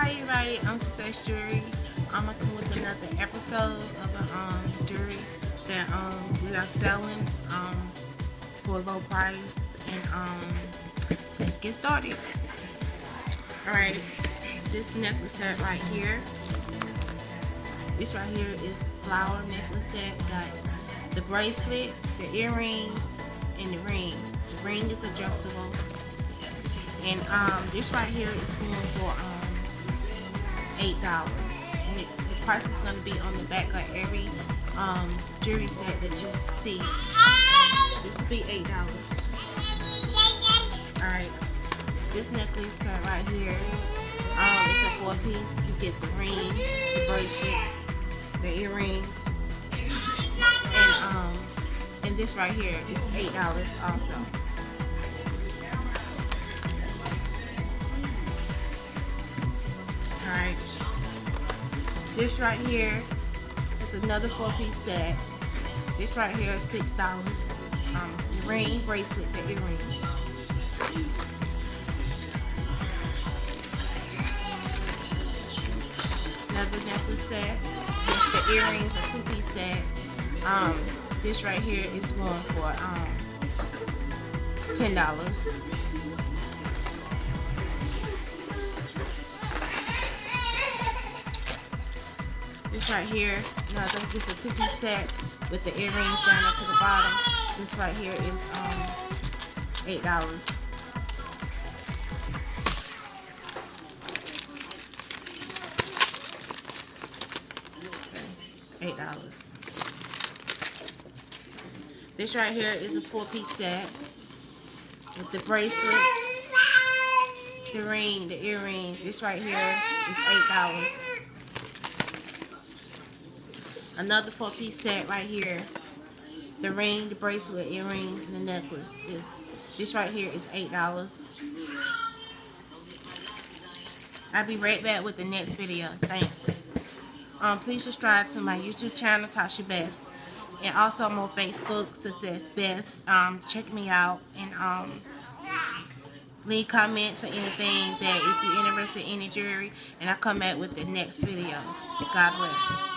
Hi everybody, I'm MzSucc3zzJewelry. I'm gonna come with another episode of a jewelry that we are selling for a low price, and let's get started. Alright, this necklace set right here. This right here is flower necklace set. Got the bracelet, the earrings, and the ring. The ring is adjustable. And this right here is going for $8. And the price is going to be on the back of every jewelry set that you see. This will be $8. Alright, this necklace set right here, it's a 4-piece. You get the ring, the bracelet, the earrings, and this right here is $8 also. Alright, this right here is another 4-piece set. This right here is $6. The ring, bracelet, the earrings. Another necklace set. This the earrings, a 2-piece set. This right here is going for $10. This right here, this is a 2-piece set with the earrings down to the bottom. This right here is $8. Okay, $8. This right here is a 4-piece set with the bracelet, the ring, the earring. This right here is $8. Another 4-piece set right here. The ring, the bracelet, earrings, and the necklace is this right here is $8. I'll be right back with the next video. Thanks. Please subscribe to my YouTube channel, Tosha Best, and also I'm on Facebook, Success Best. Check me out and leave comments or anything that if you're interested in any jewelry, and I'll come back with the next video. God bless.